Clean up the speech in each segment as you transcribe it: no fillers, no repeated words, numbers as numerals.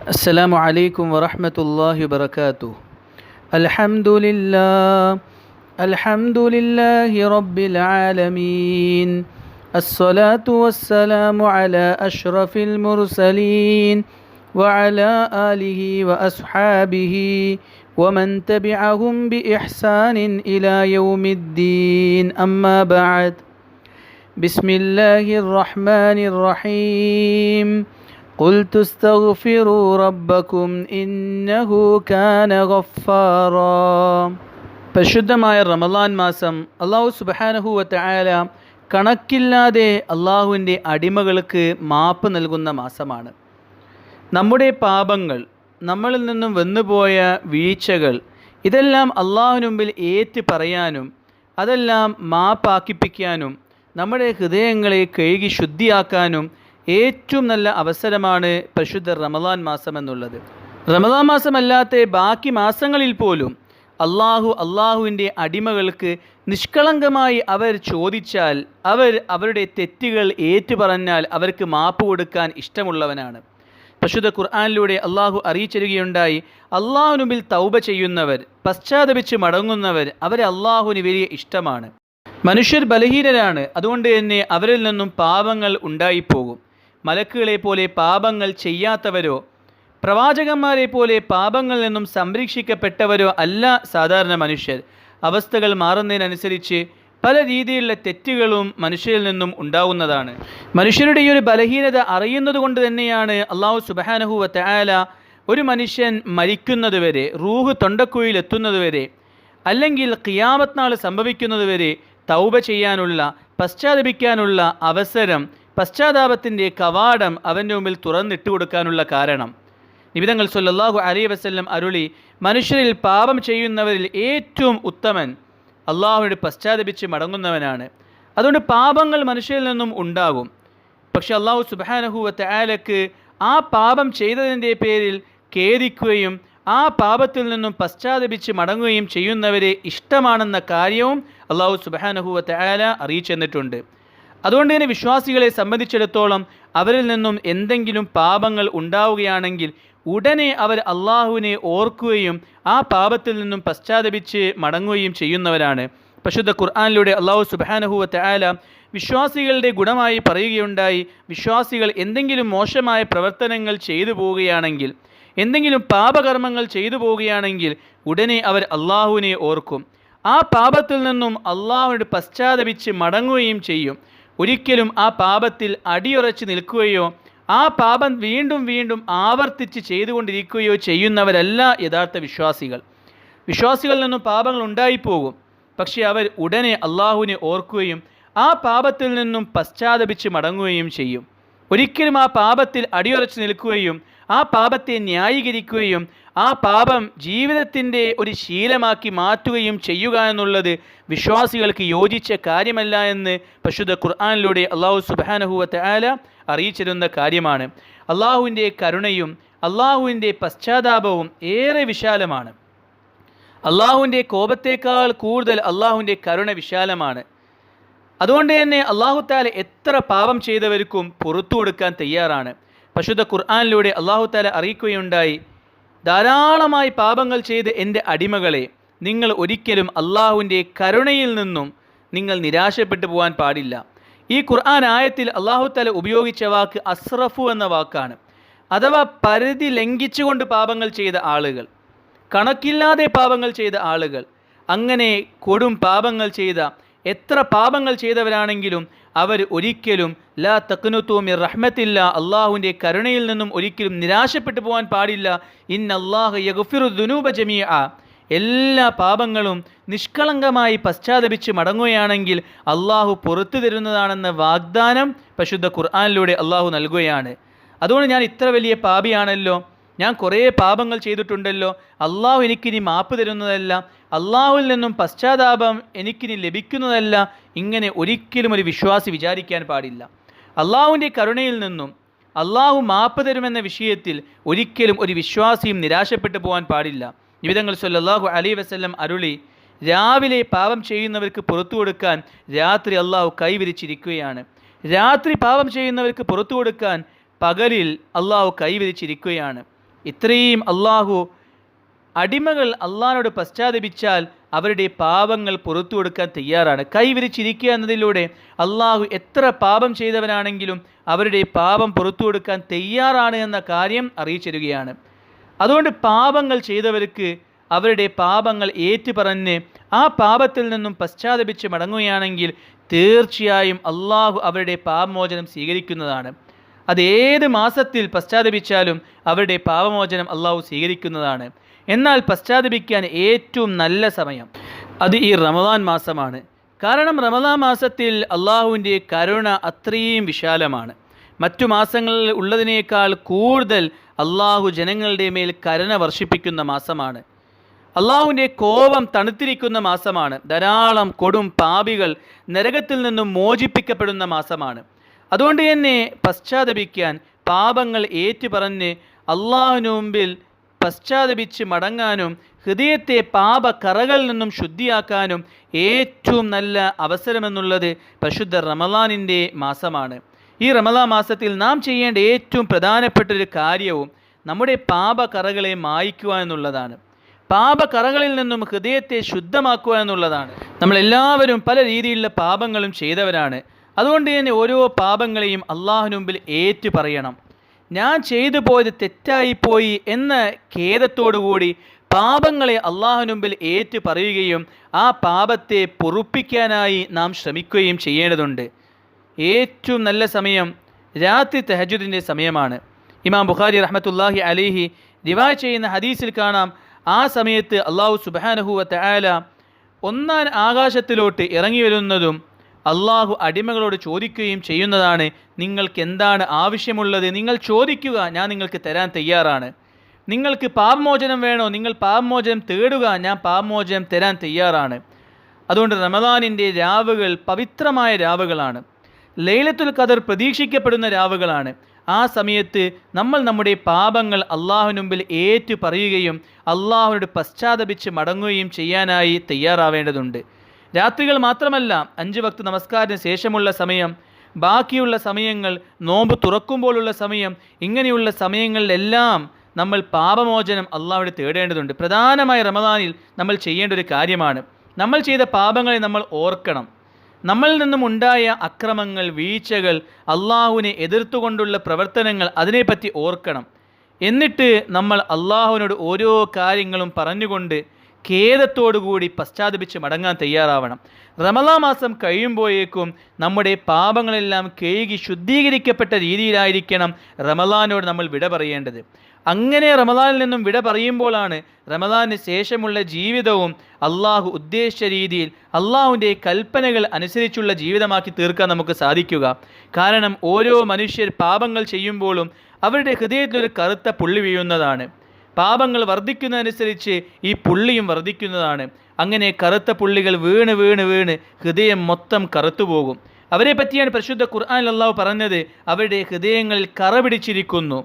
السلام عليكم ورحمة الله وبركاته. الحمد لله رب العالمين. الصلاة والسلام على أشرف المرسلين وعلى آله وأصحابه ومن تبعهم بإحسان إلى يوم الدين. أما بعد. بسم الله الرحمن الرحيم. قلت استغفروا ربكم إنه كان غفارا. പരിശുദ്ധമായ റമളാൻ മാസം അല്ലാഹു സുബ്ഹാനഹു വ തആല കണക്കില്ലാതെ അള്ളാഹുവിൻ്റെ അടിമകൾക്ക് മാപ്പ് നൽകുന്ന മാസമാണ്. നമ്മുടെ പാപങ്ങൾ, നമ്മളിൽ നിന്നും വന്നുപോയ വീഴ്ചകൾ, ഇതെല്ലാം അള്ളാഹുവിന് മുമ്പിൽ ഏറ്റു പറയാനും അതെല്ലാം മാപ്പാക്കിപ്പിക്കാനും നമ്മുടെ ഹൃദയങ്ങളെ കഴുകി ശുദ്ധിയാക്കാനും ഏറ്റവും നല്ല അവസരമാണ് പരിശുദ്ധ റമളാൻ മാസം എന്നുള്ളത്. റമളാൻ മാസമല്ലാത്ത ബാക്കി മാസങ്ങളിൽ പോലും അള്ളാഹുവിൻ്റെ അടിമകൾക്ക് നിഷ്കളങ്കമായി അവർ ചോദിച്ചാൽ, അവരുടെ തെറ്റുകൾ ഏറ്റുപറഞ്ഞാൽ അവർക്ക് മാപ്പ് കൊടുക്കാൻ ഇഷ്ടമുള്ളവനാണ്. പരിശുദ്ധ ഖുർആനിലൂടെ അള്ളാഹു അറിയിച്ചിരുകയുണ്ടായി, അള്ളാഹുവിന് മുമ്പിൽ തൗബ ചെയ്യുന്നവർ, പശ്ചാത്തപിച്ച് മടങ്ങുന്നവർ, അവരെ അള്ളാഹുവിന് വലിയ ഇഷ്ടമാണ്. മനുഷ്യർ ബലഹീനരാണ്, അതുകൊണ്ട് തന്നെ അവരിൽ നിന്നും പാപങ്ങൾ ഉണ്ടായിപ്പോകും. മലക്കുകളെ പോലെ പാപങ്ങൾ ചെയ്യാത്തവരോ പ്രവാചകന്മാരെ പോലെ പാപങ്ങളിൽ നിന്നും സംരക്ഷിക്കപ്പെട്ടവരോ അല്ല സാധാരണ മനുഷ്യർ. അവസ്ഥകൾ മാറുന്നതിനനുസരിച്ച് പല രീതിയിലുള്ള തെറ്റുകളും മനുഷ്യരിൽ നിന്നും ഉണ്ടാവുന്നതാണ്. മനുഷ്യരുടെ ഈ ഒരു ബലഹീനത അറിയുന്നത് കൊണ്ട് തന്നെയാണ് അല്ലാഹു സുബ്ഹാനഹു വ തആല ഒരു മനുഷ്യൻ മരിക്കുന്നതുവരെ, റൂഹ് തൊണ്ടക്കുഴിയിൽ എത്തുന്നതുവരെ, അല്ലെങ്കിൽ ഖിയാമത്ത് നാൾ സംഭവിക്കുന്നതുവരെ തൗബ ചെയ്യാനുള്ള, പശ്ചാത്തപിക്കാനുള്ള അവസരം, പശ്ചാത്താപത്തിൻ്റെ കവാടം അവൻ്റെ മുമ്പിൽ തുറന്നിട്ട് കൊടുക്കാനുള്ള കാരണം. നബിതങ്ങൾ സ്വല്ലല്ലാഹു അലൈഹി വസല്ലം അരുളി, മനുഷ്യരിൽ പാപം ചെയ്യുന്നവരിൽ ഏറ്റവും ഉത്തമൻ അള്ളാഹുവിനോട് പശ്ചാത്തപിച്ച് മടങ്ങുന്നവനാണ്. അതുകൊണ്ട് പാപങ്ങൾ മനുഷ്യരിൽ നിന്നും ഉണ്ടാകും. പക്ഷെ അല്ലാഹു സുബ്ഹാനഹു വ തആലക്ക് ആ പാപം ചെയ്തതിൻ്റെ പേരിൽ ഖേദിക്കുകയും ആ പാപത്തിൽ നിന്നും പശ്ചാത്തപിച്ച് മടങ്ങുകയും ചെയ്യുന്നവരെ ഇഷ്ടമാണെന്ന കാര്യവും അല്ലാഹു സുബ്ഹാനഹു വ തആല അറിയിച്ചെന്നിട്ടുണ്ട്. അതുകൊണ്ട് തന്നെ വിശ്വാസികളെ സംബന്ധിച്ചിടത്തോളം അവരിൽ നിന്നും എന്തെങ്കിലും പാപങ്ങൾ ഉണ്ടാവുകയാണെങ്കിൽ ഉടനെ അവർ അള്ളാഹുവിനെ ഓർക്കുകയും ആ പാപത്തിൽ നിന്നും പശ്ചാത്തപിച്ച് മടങ്ങുകയും ചെയ്യുന്നവരാണ്. പരിശുദ്ധ ഖുർആനിലൂടെ അല്ലാഹു സുബ്ഹാനഹു വ തആല വിശ്വാസികളുടെ ഗുണമായി പറയുകയുണ്ടായി, വിശ്വാസികൾ എന്തെങ്കിലും മോശമായ പ്രവർത്തനങ്ങൾ ചെയ്തു പോവുകയാണെങ്കിൽ, എന്തെങ്കിലും പാപകർമ്മങ്ങൾ ചെയ്തു പോവുകയാണെങ്കിൽ ഉടനെ അവർ അള്ളാഹുവിനെ ഓർക്കും. ആ പാപത്തിൽ നിന്നും അള്ളാഹുവിനോട് പശ്ചാത്തപിച്ച് മടങ്ങുകയും ചെയ്യും. ഒരിക്കലും ആ പാപത്തിൽ അടിയുറച്ച് നിൽക്കുകയോ ആ പാപം വീണ്ടും വീണ്ടും ആവർത്തിച്ച് ചെയ്തുകൊണ്ടിരിക്കുകയോ ചെയ്യുന്നവരല്ല യഥാർത്ഥ വിശ്വാസികൾ. വിശ്വാസികളിൽ നിന്നും പാപങ്ങൾ ഉണ്ടായിപ്പോകും, പക്ഷേ അവർ ഉടനെ അള്ളാഹുവിനെ ഓർക്കുകയും ആ പാപത്തിൽ നിന്നും പശ്ചാത്തപിച്ച് മടങ്ങുകയും ചെയ്യും. ഒരിക്കലും ആ പാപത്തിൽ അടിയുറച്ച് നിൽക്കുകയും ആ പാപത്തെ ന്യായീകരിക്കുകയും ആ പാപം ജീവിതത്തിൻ്റെ ഒരു ശീലമാക്കി മാറ്റുകയും ചെയ്യുക എന്നുള്ളത് വിശ്വാസികൾക്ക് യോജിച്ച കാര്യമല്ല എന്ന് പരിശുദ്ധ ഖുർആനിലൂടെ അല്ലാഹു സുബ്ഹാനഹു വ തആല അറിയിച്ചിരുന്ന കാര്യമാണ്. അള്ളാഹുവിൻ്റെ കരുണയും അള്ളാഹുവിൻ്റെ പശ്ചാത്താപവും ഏറെ വിശാലമാണ്. അള്ളാഹുവിൻ്റെ കോപത്തേക്കാൾ കൂടുതൽ അള്ളാഹുവിൻ്റെ കരുണ വിശാലമാണ്. അതുകൊണ്ട് തന്നെ അല്ലാഹു തആല എത്ര പാപം ചെയ്തവർക്കും പുറത്തു കൊടുക്കാൻ തയ്യാറാണ്. പരിശുദ്ധ ഖുർആനിലൂടെ അല്ലാഹു തആല അറിയിക്കുകയുണ്ടായി, ധാരാളമായി പാപങ്ങൾ ചെയ്ത് എൻ്റെ അടിമകളെ, നിങ്ങൾ ഒരിക്കലും അള്ളാഹുവിൻ്റെ കരുണയിൽ നിന്നും നിങ്ങൾ നിരാശപ്പെട്ടു പോകാൻ പാടില്ല. ഈ ഖുർആൻ ആയത്തിൽ അല്ലാഹു തആല ഉപയോഗിച്ച വാക്ക് അസ്റഫു എന്ന വാക്കാണ്. അഥവാ പരിധി ലംഘിച്ചുകൊണ്ട് പാപങ്ങൾ ചെയ്ത ആളുകൾ, കണക്കില്ലാതെ പാപങ്ങൾ ചെയ്ത ആളുകൾ, അങ്ങനെ കൊടും പാപങ്ങൾ ചെയ്ത എത്ര പാപങ്ങൾ ചെയ്തവരാണെങ്കിലും അവർ ഒരിക്കലും ലാ തഖ്നതു മിർ റഹ്മത്തില്ല, അള്ളാഹുവിൻ്റെ കരുണയിൽ നിന്നും ഒരിക്കലും നിരാശപ്പെട്ടു പോകാൻ പാടില്ല. ഇന്നല്ലാഹ യഗ്ഫിറു ദുനൂബ ജമീഅ, എല്ലാ പാപങ്ങളും നിഷ്കളങ്കമായി പശ്ചാത്തപിച്ച് മടങ്ങുകയാണെങ്കിൽ അള്ളാഹു പുറത്തു തരുന്നതാണെന്ന വാഗ്ദാനം പരിശുദ്ധ ഖുർആനിലൂടെ അള്ളാഹു നൽകുകയാണ്. അതുകൊണ്ട് ഞാൻ ഇത്ര വലിയ പാപിയാണല്ലോ, ഞാൻ കുറേ പാപങ്ങൾ ചെയ്തിട്ടുണ്ടല്ലോ, അള്ളാഹു എനിക്കിനി മാപ്പ് തരുന്നതല്ല, അള്ളാഹുവിൽ നിന്നും പശ്ചാത്താപം എനിക്കിനി ലഭിക്കുന്നതല്ല, ഇങ്ങനെ ഒരിക്കലും ഒരു വിശ്വാസി വിചാരിക്കാൻ പാടില്ല. അള്ളാഹുവിൻ്റെ കരുണയിൽ നിന്നും അള്ളാഹു മാപ്പ് തരുമെന്ന വിഷയത്തിൽ ഒരിക്കലും ഒരു വിശ്വാസിയും നിരാശപ്പെട്ടു പോകാൻ പാടില്ല. നബിതങ്ങൾ സ്വല്ലല്ലാഹു അലൈഹി വസല്ലം അരുളി, രാവിലെ പാപം ചെയ്യുന്നവർക്ക് പുറത്തു കൊടുക്കാൻ രാത്രി അള്ളാഹു കൈവിരിച്ചിരിക്കുകയാണ്. രാത്രി പാപം ചെയ്യുന്നവർക്ക് പുറത്തു കൊടുക്കാൻ പകലിൽ അള്ളാഹു കൈവിരിച്ചിരിക്കുകയാണ്. ഇത്രയും അടിമകൾ അള്ളാഹിനോട് പശ്ചാത്തപിച്ചാൽ അവരുടെ പാപങ്ങൾ പുറത്തു കൊടുക്കാൻ തയ്യാറാണ്. കൈവിരിച്ചിരിക്കുക എന്നതിലൂടെ അള്ളാഹു എത്ര പാപം ചെയ്തവനാണെങ്കിലും അവരുടെ പാപം പുറത്തു കൊടുക്കാൻ തയ്യാറാണ് എന്ന കാര്യം അറിയിച്ചിരിക്കുകയാണ്. അതുകൊണ്ട് പാപങ്ങൾ ചെയ്തവർക്ക് അവരുടെ പാപങ്ങൾ ഏറ്റുപറഞ്ഞ് ആ പാപത്തിൽ നിന്നും പശ്ചാത്തപിച്ച് മടങ്ങുകയാണെങ്കിൽ തീർച്ചയായും അള്ളാഹു അവരുടെ പാപമോചനം സ്വീകരിക്കുന്നതാണ്. അതേത് മാസത്തിൽ പശ്ചാത്തപിച്ചാലും അവരുടെ പാപമോചനം അള്ളാഹു സ്വീകരിക്കുന്നതാണ്. എന്നാൽ പശ്ചാത്തപിക്കാൻ ഏറ്റവും നല്ല സമയം അത് ഈ റമദാൻ മാസമാണ്. കാരണം റമദാൻ മാസത്തിൽ അള്ളാഹുവിൻ്റെ കരുണ അത്രയും വിശാലമാണ്. മറ്റു മാസങ്ങളിൽ ഉള്ളതിനേക്കാൾ കൂടുതൽ അള്ളാഹു ജനങ്ങളുടെ മേൽ കരുണ വർഷിപ്പിക്കുന്ന മാസമാണ്. അള്ളാഹുവിൻ്റെ കോപം തണുത്തിരിക്കുന്ന മാസമാണ്. ധാരാളം കൊടും പാപികൾ നരകത്തിൽ നിന്നും മോചിപ്പിക്കപ്പെടുന്ന മാസമാണ്. അതുകൊണ്ട് തന്നെ പശ്ചാത്തപിക്കാൻ, പാപങ്ങൾ ഏറ്റുപറഞ്ഞ് അള്ളാഹുവിന് മുമ്പിൽ പശ്ചാത്തപിച്ച് മടങ്ങാനും ഹൃദയത്തെ പാപക്കറകളിൽ നിന്നും ശുദ്ധിയാക്കാനും ഏറ്റവും നല്ല അവസരമെന്നുള്ളത് പരിശുദ്ധ റമദാനിൻ്റെ മാസമാണ്. ഈ റമദാൻ മാസത്തിൽ നാം ചെയ്യേണ്ട ഏറ്റവും പ്രധാനപ്പെട്ടൊരു കാര്യവും നമ്മുടെ പാപക്കറകളെ മായ്ക്കുക എന്നുള്ളതാണ്. പാപക്കറകളിൽ നിന്നും ഹൃദയത്തെ ശുദ്ധമാക്കുക എന്നുള്ളതാണ്. നമ്മളെല്ലാവരും പല രീതിയിലുള്ള പാപങ്ങളും ചെയ്തവരാണ്. അതുകൊണ്ട് തന്നെ ഓരോ പാപങ്ങളെയും അള്ളാഹുവിന് മുമ്പിൽ ഏറ്റു പറയണം. ഞാൻ ചെയ്തു പോയത് തെറ്റായിപ്പോയി എന്ന ഖേദത്തോടുകൂടി പാപങ്ങളെ അള്ളാഹുവിന് മുമ്പിൽ ഏറ്റു പറയുകയും ആ പാപത്തെ പൊറുപ്പിക്കാനായി നാം ശ്രമിക്കുകയും ചെയ്യേണ്ടതുണ്ട്. ഏറ്റവും നല്ല സമയം രാത്രി തഹജ്ജുദിൻ്റെ സമയമാണ്. ഇമാം ബുഖാരി റഹ്മത്തുള്ളാഹി അലൈഹി റിവായ ചെയ്യുന്ന ഹദീസിൽ കാണാം, ആ സമയത്ത് അള്ളാഹു സുബ്ഹാനഹു വ തആല ഒന്നാം ആകാശത്തിലോട്ട് ഇറങ്ങി വരുന്നതും അള്ളാഹു അടിമകളോട് ചോദിക്കുകയും ചെയ്യുന്നതാണ്, നിങ്ങൾക്ക് എന്താണ് ആവശ്യമുള്ളത് നിങ്ങൾ ചോദിക്കുക, ഞാൻ നിങ്ങൾക്ക് തരാൻ തയ്യാറാണ്. നിങ്ങൾക്ക് പാപമോചനം വേണോ, നിങ്ങൾ പാപമോചനം തേടുക, ഞാൻ പാപമോചനം തരാൻ തയ്യാറാണ്. അതുകൊണ്ട് റമദാനിൻ്റെ രാവുകൾ പവിത്രമായ രാവുകളാണ്. ലൈലത്തുൽ ഖദർ പ്രതീക്ഷിക്കപ്പെടുന്ന രാവുകളാണ്. ആ സമയത്ത് നമ്മൾ നമ്മുടെ പാപങ്ങൾ അള്ളാഹുവിന് മുമ്പിൽ ഏറ്റു പറയുകയും അള്ളാഹുവിനോട് പശ്ചാത്തപിച്ച് മടങ്ങുകയും ചെയ്യാനായി തയ്യാറാവേണ്ടതുണ്ട്. രാത്രികൾ മാത്രമല്ല, 5 വക്ത് നമസ്കാരത്തിന് ശേഷമുള്ള സമയം, ബാക്കിയുള്ള സമയങ്ങൾ, നോമ്പ് തുറക്കുമ്പോഴുള്ള സമയം, ഇങ്ങനെയുള്ള സമയങ്ങളിലെല്ലാം നമ്മൾ പാപമോചനം അള്ളാഹുവിനെ തേടേണ്ടതുണ്ട്. പ്രധാനമായി റമദാനിൽ നമ്മൾ ചെയ്യേണ്ട ഒരു കാര്യമാണ്, നമ്മൾ ചെയ്ത പാപങ്ങളെ നമ്മൾ ഓർക്കണം. നമ്മളിൽ നിന്നും ഉണ്ടായ അക്രമങ്ങൾ, വീഴ്ചകൾ, അള്ളാഹുവിനെ എതിർത്തുകൊണ്ടുള്ള പ്രവർത്തനങ്ങൾ, അതിനെപ്പറ്റി ഓർക്കണം. എന്നിട്ട് നമ്മൾ അള്ളാഹുവിനോട് ഓരോ കാര്യങ്ങളും പറഞ്ഞുകൊണ്ട് ഖേദത്തോടുകൂടി പശ്ചാത്തപിച്ച് മടങ്ങാൻ തയ്യാറാവണം. റമദാൻ മാസം കഴിയുമ്പോഴേക്കും നമ്മുടെ പാപങ്ങളെല്ലാം കഴുകി ശുദ്ധീകരിക്കപ്പെട്ട രീതിയിലായിരിക്കണം റമദാനോട് നമ്മൾ വിട പറയേണ്ടത്. അങ്ങനെ റമദാനിൽ നിന്നും വിട പറയുമ്പോഴാണ് റമദാനിന് ശേഷമുള്ള ജീവിതവും അള്ളാഹു ഉദ്ദേശിച്ച രീതിയിൽ അള്ളാഹുവിൻ്റെ കൽപ്പനകൾ അനുസരിച്ചുള്ള ജീവിതമാക്കി തീർക്കാൻ നമുക്ക് സാധിക്കുക. കാരണം ഓരോ മനുഷ്യർ പാപങ്ങൾ ചെയ്യുമ്പോഴും അവരുടെ ഹൃദയത്തിലൊരു കറുത്ത പുള്ളി വീഴുന്നതാണ്. പാപങ്ങൾ വർദ്ധിക്കുന്നതനുസരിച്ച് ഈ പുള്ളിയും വർദ്ധിക്കുന്നതാണ്. അങ്ങനെ കറുത്ത പുള്ളികൾ വീണ് വീണ് വീണ് ഹൃദയം മൊത്തം കറുത്തുപോകും. അവരെ പറ്റിയാണ് പരിശുദ്ധ ഖുർആനിൽ അല്ലാഹു പറഞ്ഞത്, അവരുടെ ഹൃദയങ്ങളിൽ കറ പിടിച്ചിരിക്കുന്നു.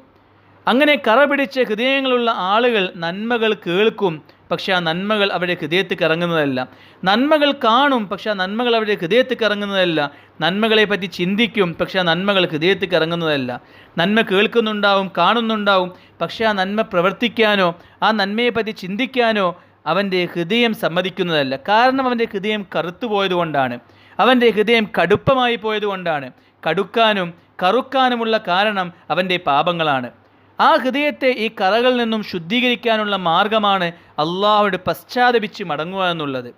അങ്ങനെ കറ പിടിച്ച ഹൃദയങ്ങളുള്ള ആളുകൾ നന്മകൾ കേൾക്കും, പക്ഷെ ആ നന്മകൾ അവരുടെ ഹൃദയത്തിൽ ഇറങ്ങുന്നതല്ല. നന്മകൾ കാണും, പക്ഷെ ആ നന്മകൾ അവരുടെ ഹൃദയത്തിൽ ഇറങ്ങുന്നതല്ല. നന്മകളെ പറ്റി ചിന്തിക്കും, പക്ഷെ ആ നന്മകൾ ഹൃദയത്തിൽ ഇറങ്ങുന്നതല്ല. നന്മ കേൾക്കുന്നുണ്ടാവും, കാണുന്നുണ്ടാവും, പക്ഷെ ആ നന്മ പ്രവർത്തിക്കാനോ ആ നന്മയെപ്പറ്റി ചിന്തിക്കാനോ അവൻ്റെ ഹൃദയം സമ്മതിക്കുന്നതല്ല. കാരണം അവൻ്റെ ഹൃദയം കറുത്തുപോയതുകൊണ്ടാണ്, അവൻ്റെ ഹൃദയം കടുപ്പമായി പോയതുകൊണ്ടാണ്. കടുക്കാനും കറുക്കാനുമുള്ള കാരണം അവൻ്റെ പാപങ്ങളാണ്. ആ ഹൃദയത്തെ ഈ കറകളിൽ നിന്നും ശുദ്ധീകരിക്കാനുള്ള മാർഗമാണ് അള്ളാഹുവോട് പശ്ചാത്തപിച്ച് മടങ്ങുക എന്നുള്ളത്.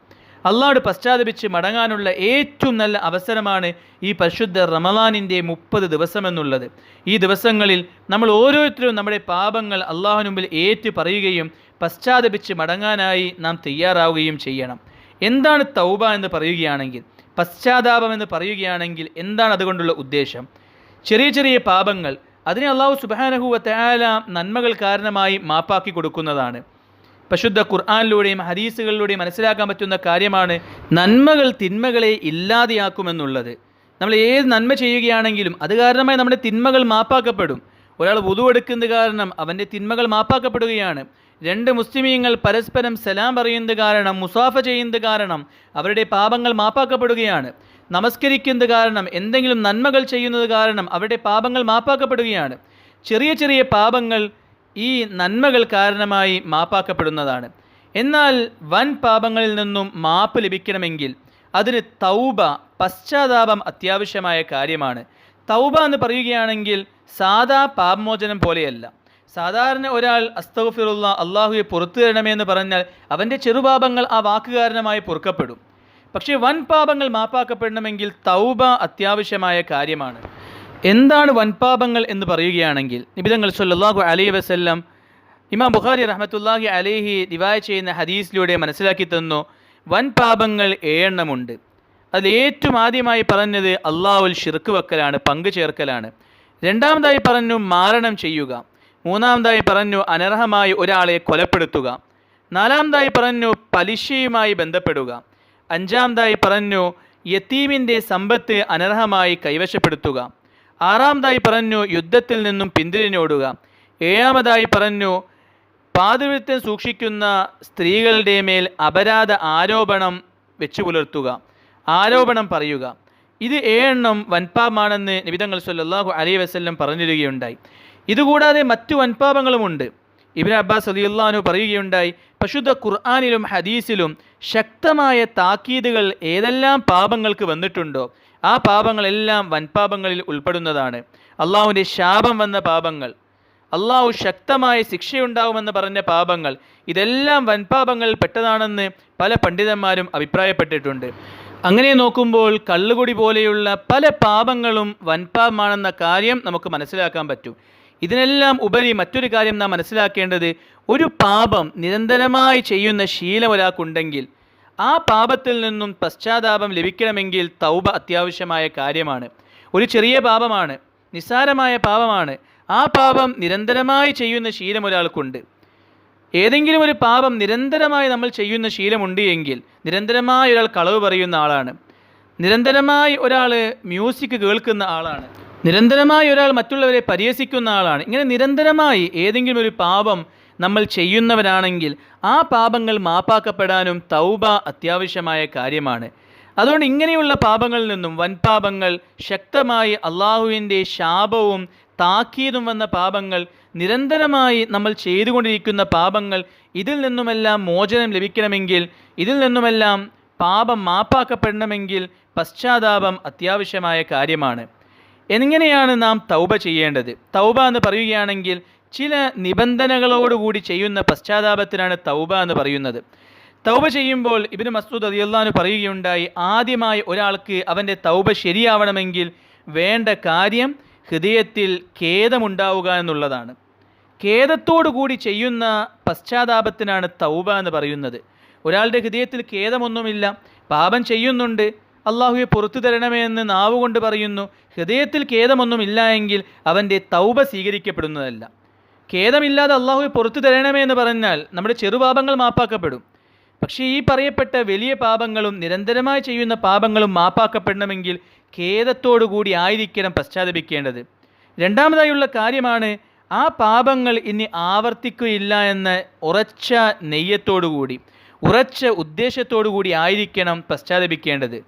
അള്ളാഹുവോട് പശ്ചാത്തപിച്ച് മടങ്ങാനുള്ള ഏറ്റവും നല്ല അവസരമാണ് ഈ പരിശുദ്ധ റമദാനിൻ്റെ 30 ദിവസം എന്നുള്ളത്. ഈ ദിവസങ്ങളിൽ നമ്മൾ ഓരോരുത്തരും നമ്മുടെ പാപങ്ങൾ അള്ളാഹുവിന് മുമ്പിൽ ഏറ്റു പറയുകയും പശ്ചാത്തപിച്ച് മടങ്ങാനായി നാം തയ്യാറാവുകയും ചെയ്യണം. എന്താണ് തൗബ എന്ന് പറയുകയാണെങ്കിൽ, പശ്ചാത്താപം എന്ന് പറയുകയാണെങ്കിൽ എന്താണ് അതുകൊണ്ടുള്ള ഉദ്ദേശം? ചെറിയ ചെറിയ പാപങ്ങൾ, അതിനെ അള്ളാഹു സുബ്ഹാനഹു വ തആല നന്മകൾ കാരണമായി മാപ്പാക്കി കൊടുക്കുന്നതാണ്. പരിശുദ്ധ ഖുർആനിലൂടെയും ഹദീസുകളിലൂടെയും മനസ്സിലാക്കാൻ പറ്റുന്ന കാര്യമാണ് നന്മകൾ തിന്മകളെ ഇല്ലാതെയാക്കുമെന്നുള്ളത്. നമ്മൾ ഏത് നന്മ ചെയ്യുകയാണെങ്കിലും അത് കാരണമായി നമ്മുടെ തിന്മകൾ മാപ്പാക്കപ്പെടും. ഒരാൾ വുദു എടുക്കുന്നത് കാരണം അവൻ്റെ തിന്മകൾ മാപ്പാക്കപ്പെടുകയാണ്. 2 മുസ്ലിമീങ്ങൾ പരസ്പരം സലാം പറയുന്നത് കാരണം, മുസാഫ ചെയ്യുന്നത് കാരണം അവരുടെ പാപങ്ങൾ മാപ്പാക്കപ്പെടുകയാണ്. നമസ്കരിക്കുന്നത് കാരണം, എന്തെങ്കിലും നന്മകൾ ചെയ്യുന്നത് കാരണം അവരുടെ പാപങ്ങൾ മാപ്പാക്കപ്പെടുകയാണ്. ചെറിയ ചെറിയ പാപങ്ങൾ ഈ നന്മകൾ കാരണമായി മാപ്പാക്കപ്പെടുന്നതാണ്. എന്നാൽ വൻ പാപങ്ങളിൽ നിന്നും മാപ്പ് ലഭിക്കണമെങ്കിൽ അതിന് തൗബ, പശ്ചാത്താപം അത്യാവശ്യമായ കാര്യമാണ്. തൗബ എന്ന് പറയുകയാണെങ്കിൽ സാധാ പാപമോചനം പോലെയല്ല. സാധാരണ ഒരാൾ അസ്തഗ്ഫിറുല്ലാ, അള്ളാഹുവെ പുറത്തു തരണമേ എന്ന് പറഞ്ഞാൽ അവൻ്റെ ചെറുപാപങ്ങൾ ആ വാക്ക് കാരണമായി പൊറുക്കപ്പെടും. പക്ഷേ വൻ പാപങ്ങൾ മാപ്പാക്കപ്പെടണമെങ്കിൽ തൗബ അത്യാവശ്യമായ കാര്യമാണ്. എന്താണ് വൻപാപങ്ങൾ എന്ന് പറയുകയാണെങ്കിൽ നബി തങ്ങൾ സല്ലല്ലാഹു അലൈഹി വസല്ലം ഇമാം ബുഖാരി റഹ്മത്തുള്ളാഹി അലൈഹി റിവായ ചെയ്യുന്ന ഹദീസിലൂടെ മനസ്സിലാക്കി തന്നു, വൻപാപങ്ങൾ 7 എണ്ണമുണ്ട്. അതിൽ ഏറ്റവും ആദ്യമായി പറഞ്ഞത് അള്ളാഹുൽ ശിർക്ക് വെക്കലാണ്, പങ്കു ചേർക്കലാണ്. രണ്ടാമതായി പറഞ്ഞു മാരണം ചെയ്യുക. മൂന്നാമതായി പറഞ്ഞു അനർഹമായി ഒരാളെ കൊലപ്പെടുത്തുക. നാലാമതായി പറഞ്ഞു പലിശയുമായി ബന്ധപ്പെടുക. അഞ്ചാമതായി പറഞ്ഞു യതീമിൻ്റെ സമ്പത്ത് അനർഹമായി കൈവശപ്പെടുത്തുക. ആറാമതായി പറഞ്ഞു യുദ്ധത്തിൽ നിന്നും പിന്തിരിഞ്ഞോടുക. ഏഴാമതായി പറഞ്ഞു പാതിവ്രത്യം സൂക്ഷിക്കുന്ന സ്ത്രീകളുടെ മേൽ അപരാധ ആരോപണം വെച്ചു പുലർത്തുക, ആരോപണം പറയുക. ഇത് 7 എണ്ണം വൻപാപമാണെന്ന് നബി തങ്ങൾ സല്ലല്ലാഹു അലൈഹി വസല്ലം പറഞ്ഞിരിക്കുകയുണ്ടായി. ഇതുകൂടാതെ മറ്റു വൻപാപങ്ങളുമുണ്ട്. ഇബ്നു അബ്ബാസ് റളിയല്ലാഹു അൻഹു പറയുകയുണ്ടായി, പരിശുദ്ധ ഖുർആനിലും ഹദീസിലും ശക്തമായ താക്കീതുകൾ ഏതെല്ലാം പാപങ്ങൾക്ക് വന്നിട്ടുണ്ടോ ആ പാപങ്ങളെല്ലാം വൻപാപങ്ങളിൽ ഉൾപ്പെടുന്നതാണ്. അള്ളാഹുവിൻ്റെ ശാപം വന്ന പാപങ്ങൾ, അള്ളാഹു ശക്തമായ ശിക്ഷയുണ്ടാവുമെന്ന് പറഞ്ഞ പാപങ്ങൾ, ഇതെല്ലാം വൻപാപങ്ങളിൽ പെട്ടതാണെന്ന് പല പണ്ഡിതന്മാരും അഭിപ്രായപ്പെട്ടിട്ടുണ്ട്. അങ്ങനെ നോക്കുമ്പോൾ കള്ളുകുടി പോലെയുള്ള പല പാപങ്ങളും വൻപാപമാണെന്ന കാര്യം നമുക്ക് മനസ്സിലാക്കാൻ പറ്റും. ഇതിനെല്ലാം ഉപരി മറ്റൊരു കാര്യം നാം മനസ്സിലാക്കേണ്ടത്, ഒരു പാപം നിരന്തരമായി ചെയ്യുന്ന ശീലം ഒരാൾക്കുണ്ടെങ്കിൽ ആ പാപത്തിൽ നിന്നും പശ്ചാത്താപം ലഭിക്കണമെങ്കിൽ തൗബ അത്യാവശ്യമായ കാര്യമാണ്. ഒരു ചെറിയ പാപമാണ്, നിസ്സാരമായ പാപമാണ്, ആ പാപം നിരന്തരമായി ചെയ്യുന്ന ശീലം ഒരാൾക്കുണ്ട്. ഏതെങ്കിലും ഒരു പാപം നിരന്തരമായി നമ്മൾ ചെയ്യുന്ന ശീലമുണ്ട് എങ്കിൽ, നിരന്തരമായി ഒരാൾ കളവ് പറയുന്ന ആളാണ്, നിരന്തരമായി ഒരാൾ മ്യൂസിക് കേൾക്കുന്ന ആളാണ്, നിരന്തരമായി ഒരാൾ മറ്റുള്ളവരെ പരിഹസിക്കുന്ന ആളാണ്, ഇങ്ങനെ നിരന്തരമായി ഏതെങ്കിലും ഒരു പാപം നമ്മൾ ചെയ്യുന്നവരാണെങ്കിൽ ആ പാപങ്ങൾ മാപ്പാക്കപ്പെടാനും തൗബ അത്യാവശ്യമായ കാര്യമാണ്. അതുകൊണ്ട് ഇങ്ങനെയുള്ള പാപങ്ങളിൽ നിന്നും, വൻപാപങ്ങൾ, ശക്തമായി അള്ളാഹുവിൻ്റെ ശാപവും താക്കീതും വന്ന പാപങ്ങൾ, നിരന്തരമായി നമ്മൾ ചെയ്തുകൊണ്ടിരിക്കുന്ന പാപങ്ങൾ, ഇതിൽ നിന്നുമെല്ലാം മോചനം ലഭിക്കണമെങ്കിൽ, ഇതിൽ നിന്നുമെല്ലാം പാപം മാപ്പാക്കപ്പെടണമെങ്കിൽ പശ്ചാത്താപം അത്യാവശ്യമായ കാര്യമാണ്. എങ്ങനെയാണ് നാം തൗബ ചെയ്യേണ്ടത്? തൗബ എന്ന് പറയുകയാണെങ്കിൽ ചില നിബന്ധനകളോടുകൂടി ചെയ്യുന്ന പശ്ചാത്താപത്തിനാണ് തൗബ എന്ന് പറയുന്നത്. തൗബ ചെയ്യുമ്പോൾ ഇബ്നു മസ്ഊദ് റളിയല്ലാഹു അൻഹു പറയുകയുണ്ടായി, ആദ്യമായി ഒരാൾക്ക് അവൻ്റെ തൗബ ശരിയാവണമെങ്കിൽ വേണ്ട കാര്യം ഹൃദയത്തിൽ ഖേദമുണ്ടാവുക എന്നുള്ളതാണ്. ഖേദത്തോടു കൂടി ചെയ്യുന്ന പശ്ചാത്താപത്തിനാണ് തൗബ എന്ന് പറയുന്നത്. ഒരാളുടെ ഹൃദയത്തിൽ ഖേദമൊന്നുമില്ല, പാപം ചെയ്യുന്നുണ്ട്, അള്ളാഹുവെ പുറത്തു തരണമേ എന്ന് നാവുകൊണ്ട് പറയുന്നു, ഹൃദയത്തിൽ ഖേദമൊന്നുമില്ല എങ്കിൽ അവൻ്റെ തൗബ സ്വീകരിക്കപ്പെടുന്നതല്ല. ഖേദമില്ലാതെ അള്ളാഹുവെ പുറത്തു തരണമേ എന്ന് പറഞ്ഞാൽ നമ്മുടെ ചെറുപാപങ്ങൾ മാപ്പാക്കപ്പെടും. പക്ഷേ ഈ പറയപ്പെട്ട വലിയ പാപങ്ങളും നിരന്തരമായി ചെയ്യുന്ന പാപങ്ങളും മാപ്പാക്കപ്പെടണമെങ്കിൽ ഖേദത്തോടു കൂടി ആയിരിക്കണം പശ്ചാത്തപിക്കേണ്ടത്. രണ്ടാമതായുള്ള കാര്യമാണ്, ആ പാപങ്ങൾ ഇനി ആവർത്തിക്കുകയില്ല എന്ന ഉറച്ച നെയ്യത്തോടുകൂടി, ഉറച്ച ഉദ്ദേശത്തോടു കൂടി ആയിരിക്കണം പശ്ചാത്തപിക്കേണ്ടത്.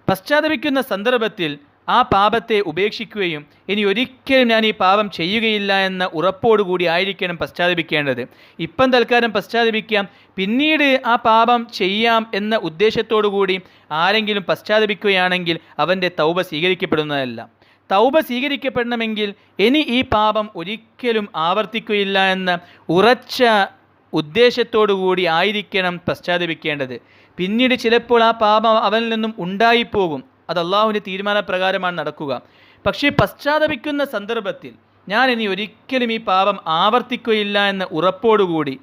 പശ്ചാത്തപിക്കുന്ന സന്ദർഭത്തിൽ ആ പാപത്തെ ഉപേക്ഷിക്കുകയും ഇനി ഒരിക്കലും ഞാൻ ഈ പാപം ചെയ്യുകയില്ല എന്ന ഉറപ്പോടുകൂടി ആയിരിക്കണം പശ്ചാത്തപിക്കേണ്ടത്. ഇപ്പം തൽക്കാലം പശ്ചാത്തപിക്കാം, പിന്നീട് ആ പാപം ചെയ്യാം എന്ന ഉദ്ദേശത്തോടു കൂടി ആരെങ്കിലും പശ്ചാത്തപിക്കുകയാണെങ്കിൽ അവൻ്റെ തൗബ സ്വീകരിക്കപ്പെടുന്നതല്ല. തൗബ സ്വീകരിക്കപ്പെടണമെങ്കിൽ ഇനി ഈ പാപം ഒരിക്കലും ആവർത്തിക്കുകയില്ല എന്ന ഉറച്ച ഉദ്ദേശത്തോടു കൂടി ആയിരിക്കണം പശ്ചാത്തപിക്കേണ്ടത്. പിന്നീട് ചിലപ്പോൾ ആ പാപം അവനിൽ നിന്നും ഉണ്ടായിപ്പോകും, അത് അള്ളാഹുവിൻ്റെ തീരുമാനപ്രകാരമാണ് നടക്കുക. പക്ഷേ പശ്ചാത്തപിക്കുന്ന സന്ദർഭത്തിൽ ഞാൻ ഇനി ഒരിക്കലും ഈ പാപം ആവർത്തിക്കുകയില്ല എന്ന ഉറപ്പോടുകൂടി,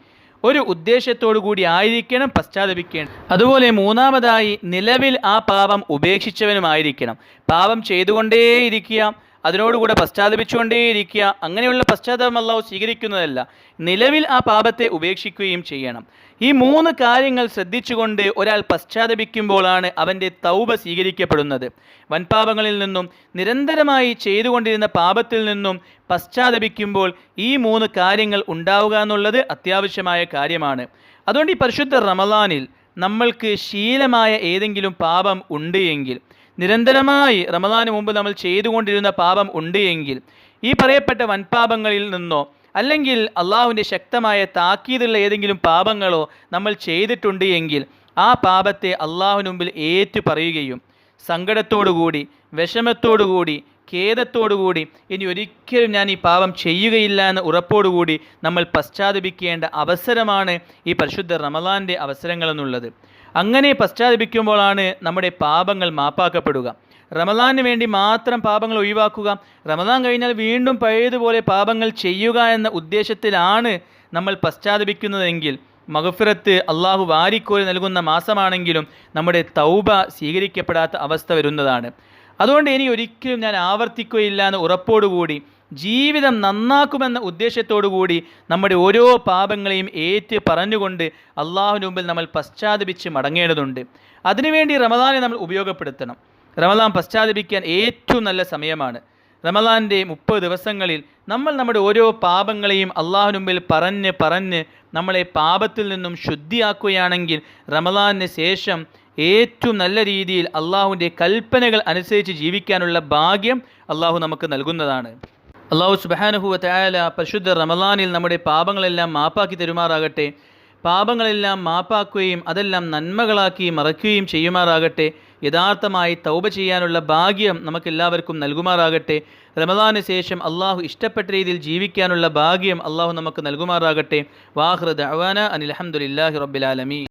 ഒരു ഉദ്ദേശത്തോടു കൂടി ആയിരിക്കണം പശ്ചാത്തപിക്കേണ്ടത്. അതുപോലെ മൂന്നാമതായി നിലവിൽ ആ പാപം ഉപേക്ഷിച്ചവനുമായിരിക്കണം. പാപം ചെയ്തുകൊണ്ടേയിരിക്കുക, അതിനോടുകൂടെ പശ്ചാത്തപിച്ചുകൊണ്ടേയിരിക്കുക, അങ്ങനെയുള്ള പശ്ചാത്താപം അല്ലാഹു സ്വീകരിക്കുന്നതല്ല. നിലവിൽ ആ പാപത്തെ ഉപേക്ഷിക്കുകയും ചെയ്യണം. ഈ 3 കാര്യങ്ങൾ ശ്രദ്ധിച്ചുകൊണ്ട് ഒരാൾ പശ്ചാത്തപിക്കുമ്പോഴാണ് അവൻ്റെ തൗബ സ്വീകരിക്കപ്പെടുന്നത്. വൻപാപങ്ങളിൽ നിന്നും നിരന്തരമായി ചെയ്തുകൊണ്ടിരുന്ന പാപത്തിൽ നിന്നും പശ്ചാത്തപിക്കുമ്പോൾ ഈ 3 കാര്യങ്ങൾ ഉണ്ടാവുക എന്നുള്ളത് അത്യാവശ്യമായ കാര്യമാണ്. അതുകൊണ്ട് ഈ പരിശുദ്ധ റമളാനിൽ നമ്മൾക്ക് ശീലമായ ഏതെങ്കിലും പാപം ഉണ്ട് എങ്കിൽ, നിരന്തരമായി റമളാന് മുമ്പ് നമ്മൾ ചെയ്തുകൊണ്ടിരുന്ന പാപം ഉണ്ട് എങ്കിൽ, ഈ പറയപ്പെട്ട വൻപാപങ്ങളിൽ നിന്നോ അല്ലെങ്കിൽ അള്ളാഹുവിൻ്റെ ശക്തമായ താക്കീതുള്ള ഏതെങ്കിലും പാപങ്ങളോ നമ്മൾ ചെയ്തിട്ടുണ്ട് എങ്കിൽ ആ പാപത്തെ അള്ളാഹുവിന് മുമ്പിൽ ഏറ്റു പറയുകയും സങ്കടത്തോടുകൂടി, വിഷമത്തോടുകൂടി, ഖേദത്തോടുകൂടി ഇനി ഒരിക്കലും ഞാൻ ഈ പാപം ചെയ്യുകയില്ല എന്ന ഉറപ്പോടുകൂടി നമ്മൾ പശ്ചാത്തപിക്കേണ്ട അവസരമാണ് ഈ പരിശുദ്ധ റമളാൻ്റെ അവസരങ്ങളെന്നുള്ളത്. അങ്ങനെ പശ്ചാത്തപിക്കുമ്പോഴാണ് നമ്മുടെ പാപങ്ങൾ മാപ്പാക്കപ്പെടുക. റമളാന് വേണ്ടി മാത്രം പാപങ്ങൾ ഒഴിവാക്കുക, റമളാൻ കഴിഞ്ഞാൽ വീണ്ടും പഴയതുപോലെ പാപങ്ങൾ ചെയ്യുക എന്ന ഉദ്ദേശത്തിലാണ് നമ്മൾ പശ്ചാത്തപിക്കുന്നതെങ്കിൽ മഗ്ഫിറത്ത് അള്ളാഹു വാരിക്കോരി നൽകുന്ന മാസമാണെങ്കിലും നമ്മുടെ തൗബ സ്വീകരിക്കപ്പെടാത്ത അവസ്ഥ വരുന്നതാണ്. അതുകൊണ്ട് ഇനി ഒരിക്കലും ഞാൻ ആവർത്തിക്കുകയില്ല എന്ന ഉറപ്പോടുകൂടി ജീവിതം നന്നാക്കുമെന്ന ഉദ്ദേശത്തോടു കൂടി നമ്മുടെ ഓരോ പാപങ്ങളെയും ഏറ്റ് പറഞ്ഞുകൊണ്ട് അള്ളാഹുവിന് മുമ്പിൽ നമ്മൾ പശ്ചാത്തപിച്ച് മടങ്ങേണ്ടതുണ്ട്. അതിനുവേണ്ടി റമളാനെ നമ്മൾ ഉപയോഗപ്പെടുത്തണം. റമളാൻ പശ്ചാത്തപിക്കാൻ ഏറ്റവും നല്ല സമയമാണ്. റമളാൻ്റെ 30 ദിവസങ്ങളിൽ നമ്മൾ നമ്മുടെ ഓരോ പാപങ്ങളെയും അള്ളാഹുവിന് മുമ്പിൽ പറഞ്ഞ് നമ്മളെ പാപത്തിൽ നിന്നും ശുദ്ധിയാക്കുകയാണെങ്കിൽ റമളാന് ശേഷം ഏറ്റവും നല്ല രീതിയിൽ അള്ളാഹുവിൻ്റെ കൽപ്പനകൾ അനുസരിച്ച് ജീവിക്കാനുള്ള ഭാഗ്യം അള്ളാഹു നമുക്ക് നൽകുന്നതാണ്. അള്ളാഹു സുബ്ഹാനഹു വ തആല പരിശുദ്ധ റമളാനിൽ നമ്മുടെ പാപങ്ങളെല്ലാം മാപ്പാക്കി തരുമാറാകട്ടെ. പാപങ്ങളെല്ലാം മാപ്പാക്കുകയും അതെല്ലാം നന്മകളാക്കി മറക്കുകയും ചെയ്യുമാറാകട്ടെ. യഥാർത്ഥമായി തൗബ ചെയ്യാനുള്ള ഭാഗ്യം നമുക്കെല്ലാവർക്കും നൽകുമാറാകട്ടെ. റമളാന് ശേഷം അള്ളാഹു ഇഷ്ടപ്പെട്ട രീതിയിൽ ജീവിക്കാനുള്ള ഭാഗ്യം അള്ളാഹു നമുക്ക് നൽകുമാറാകട്ടെ. വാഖിറു ദഅ്വാനാ അനിൽ ഹംദുലില്ലാഹി റബ്ബിൽ ആലമീൻ.